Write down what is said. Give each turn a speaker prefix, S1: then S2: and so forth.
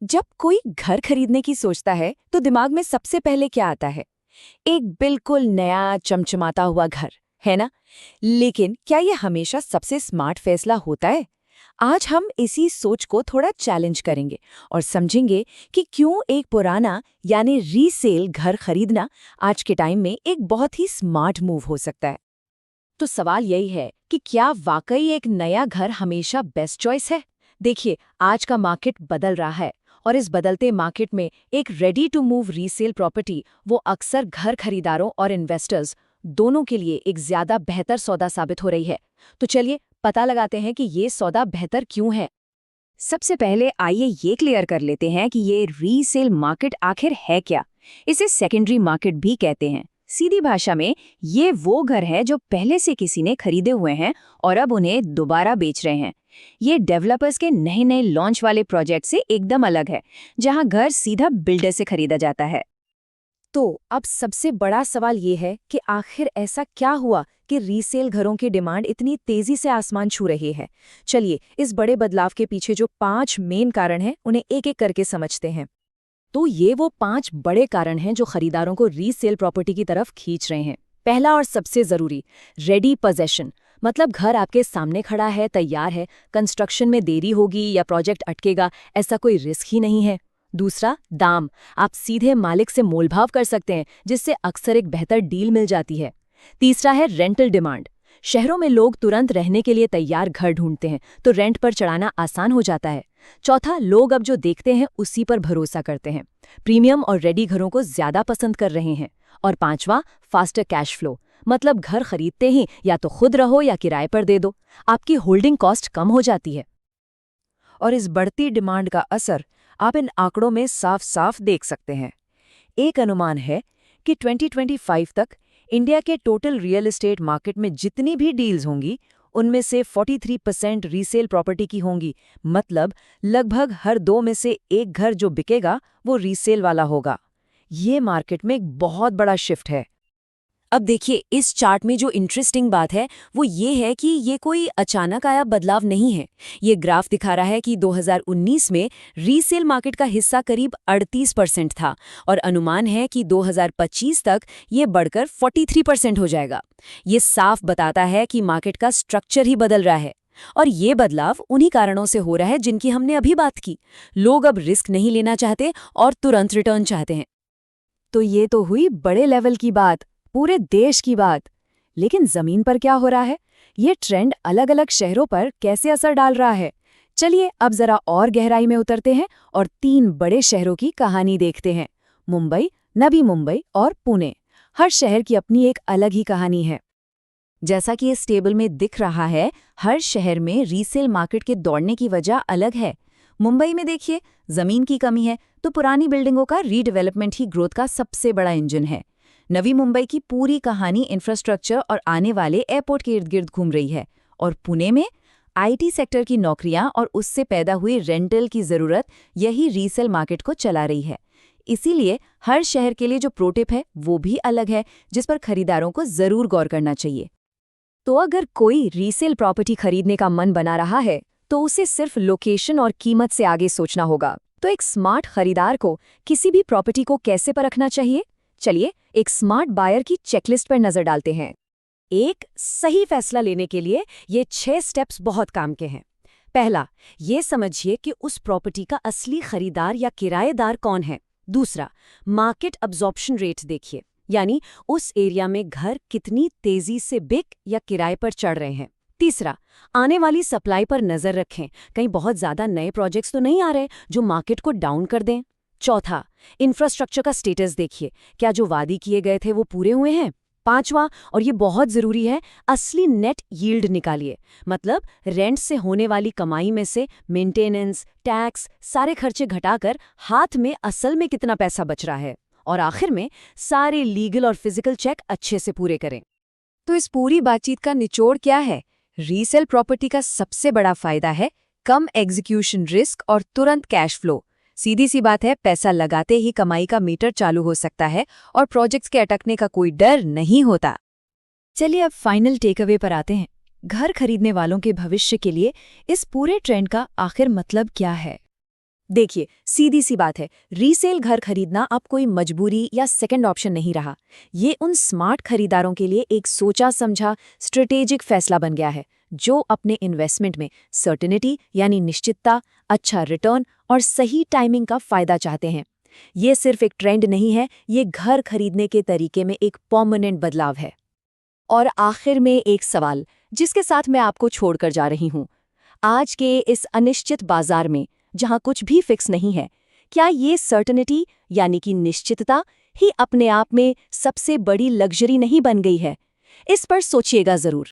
S1: जब कोई घर खरीदने की सोचता है तो दिमाग में सबसे पहले क्या आता है? एक बिल्कुल नया चमचमाता हुआ घर, है ना? लेकिन क्या ये हमेशा सबसे स्मार्ट फैसला होता है? आज हम इसी सोच को थोड़ा चैलेंज करेंगे और समझेंगे कि क्यों एक पुराना यानी रीसेल घर खरीदना आज के टाइम में एक बहुत ही स्मार्ट मूव हो सकता है। तो सवाल यही है कि क्या वाकई एक नया घर हमेशा बेस्ट चॉइस है? देखिए, आज का मार्केट बदल रहा है और इस बदलते मार्केट में एक ready to move resale property वो अक्सर घर खरीदारों और इन्वेस्टर्स दोनों के लिए एक ज्यादा बेहतर सौदा साबित हो रही है। तो चलिए पता लगाते हैं कि ये सौदा बेहतर क्यों है। सबसे पहले आइए ये क्लियर कर लेते हैं कि ये रीसेल मार्केट आखिर है क्या। इसे सेकेंडरी मार्केट भी कहते हैं। सीधी भाषा में ये वो घर है जो पहले से किसी ने खरीदे हुए हैं और अब उन्हें दोबारा बेच रहे हैं। ये डेवलपर्स के नए नए लॉन्च वाले प्रोजेक्ट से एकदम अलग है, जहां घर सीधा बिल्डर से खरीदा जाता है। तो अब सबसे बड़ा सवाल ये है कि आखिर ऐसा क्या हुआ कि रीसेल घरों की डिमांड इतनी तेजी से आसमान छू रही है। चलिए इस बड़े बदलाव के पीछे जो 5 मेन कारण हैं उन्हें एक एक करके समझते हैं। तो ये वो 5 बड़े कारण हैं जो खरीदारों को रीसेल प्रॉपर्टी की तरफ खींच रहे हैं। पहला और सबसे जरूरी, रेडी पोजेशन। मतलब घर आपके सामने खड़ा है, तैयार है, कंस्ट्रक्शन में देरी होगी या प्रोजेक्ट अटकेगा, ऐसा कोई रिस्क ही नहीं है। दूसरा, दाम। आप सीधे मालिक से मोलभाव कर सकते हैं, जिससे अक्सर एक बेहतर डील मिल जाती है। तीसरा है रेंटल डिमांड। शहरों में लोग तुरंत रहने के लिए तैयार घर ढूंढते हैं, तो रेंट पर चढ़ाना आसान हो जाता है। चौथा, लोग अब जो देखते हैं उसी पर भरोसा करते हैं, प्रीमियम और रेडी घरों को ज्यादा पसंद कर रहे हैं। और पांचवा, फास्टर कैश फ्लो। मतलब घर खरीदते ही या तो खुद रहो या किराए पर दे दो, आपकी होल्डिंग कॉस्ट कम हो जाती है। और इस बढ़ती डिमांड का असर आप इन आंकड़ों में साफ साफ देख सकते हैं। एक अनुमान है कि 2025 तक इंडिया के टोटल रियल एस्टेट मार्केट में जितनी भी डील्स होंगी उनमें से 43% रीसेल प्रॉपर्टी की होंगी। मतलब लगभग हर 2 में से एक घर जो बिकेगा वो रीसेल वाला होगा। ये मार्केट में एक बहुत बड़ा शिफ्ट है। अब देखिए, इस चार्ट में जो इंटरेस्टिंग बात है वो ये है कि ये कोई अचानक आया बदलाव नहीं है। ये ग्राफ दिखा रहा है कि 2019 में रीसेल मार्केट का हिस्सा करीब 38% था और अनुमान है कि 2025 तक ये बढ़कर 43% हो जाएगा। ये साफ बताता है कि मार्केट का स्ट्रक्चर ही बदल रहा है। और ये बदलाव उन्हीं कारणों से हो रहा है जिनकी हमने अभी बात की। लोग अब रिस्क नहीं लेना चाहते और तुरंत रिटर्न चाहते हैं। तो ये तो हुई बड़े लेवल की बात, पूरे देश की बात। लेकिन जमीन पर क्या हो रहा है? ये ट्रेंड अलग अलग शहरों पर कैसे असर डाल रहा है? चलिए अब जरा और गहराई में उतरते हैं और 3 बड़े शहरों की कहानी देखते हैं। मुंबई, नवी मुंबई और पुणे। हर शहर की अपनी एक अलग ही कहानी है। जैसा कि इस टेबल में दिख रहा है, हर शहर में रीसेल मार्केट के दौड़ने की वजह अलग है। मुंबई में देखिए, जमीन की कमी है, तो पुरानी बिल्डिंगों का रीडेवलपमेंट ही ग्रोथ का सबसे बड़ा इंजन है। नवी मुंबई की पूरी कहानी इंफ्रास्ट्रक्चर और आने वाले एयरपोर्ट के इर्द गिर्द घूम रही है। और पुणे में आईटी सेक्टर की नौकरियां और उससे पैदा हुई रेंटल की जरूरत, यही रीसेल मार्केट को चला रही है। इसीलिए हर शहर के लिए जो प्रोटिप है वो भी अलग है, जिस पर खरीदारों को जरूर गौर करना चाहिए। तो अगर कोई रीसेल प्रॉपर्टी खरीदने का मन बना रहा है तो उसे सिर्फ लोकेशन और कीमत से आगे सोचना होगा। तो एक स्मार्ट खरीदार को किसी भी प्रॉपर्टी को कैसे परखना चाहिए? चलिए एक स्मार्ट बायर की चेकलिस्ट पर नजर डालते हैं। एक सही फैसला लेने के लिए ये 6 स्टेप्स बहुत काम के हैं। पहला, ये समझिए कि उस प्रॉपर्टी का असली खरीदार या किराएदार कौन है। दूसरा, मार्केट अब्जॉर्प्शन रेट देखिए, यानी उस एरिया में घर कितनी तेजी से बिक या किराए पर चढ़ रहे हैं। तीसरा, आने वाली सप्लाई पर नजर रखें, कहीं बहुत ज्यादा नए प्रोजेक्ट्स तो नहीं आ रहे जो मार्केट को डाउन कर दें। चौथा, इंफ्रास्ट्रक्चर का स्टेटस देखिए, क्या जो वादी किए गए थे वो पूरे हुए हैं। पांचवा, और ये बहुत जरूरी है, असली नेट यील्ड निकालिए। मतलब रेंट से होने वाली कमाई में से मेंटेनेंस, टैक्स, सारे खर्चे घटाकर हाथ में असल में कितना पैसा बच रहा है। और आखिर में सारे लीगल और फिजिकल चेक अच्छे से पूरे करें। तो इस पूरी बातचीत का निचोड़ क्या है? रीसेल प्रॉपर्टी का सबसे बड़ा फायदा है कम एग्जीक्यूशन रिस्क और तुरंत कैश फ्लो। सीधी सी बात है, पैसा लगाते ही कमाई का मीटर चालू हो सकता है और प्रोजेक्ट्स के अटकने का कोई डर नहीं होता। चलिए अब फाइनल टेक अवे पर आते हैं। घर खरीदने वालों के भविष्य के लिए इस पूरे ट्रेंड का आखिर मतलब क्या है? देखिए, सीधी सी बात है, रीसेल घर खरीदना अब कोई मजबूरी या सेकंड ऑप्शन नहीं रहा। ये उन स्मार्ट खरीदारों के लिए एक सोचा समझा स्ट्रेटेजिक फैसला बन गया है, जो अपने इन्वेस्टमेंट में सर्टेनिटी यानी निश्चितता, अच्छा रिटर्न और सही टाइमिंग का फायदा चाहते हैं। ये सिर्फ एक ट्रेंड नहीं है, ये घर खरीदने के तरीके में एक परमानेंट बदलाव है। और आखिर में एक सवाल, जिसके साथ मैं आपको छोड़कर जा रही हूँ। आज के इस अनिश्चित बाजार में, जहाँ कुछ भी फिक्स नहीं है, क्या ये सर्टेनिटी यानी कि निश्चितता ही अपने आप में सबसे बड़ी लग्जरी नहीं बन गई है? इस पर सोचिएगा ज़रूर।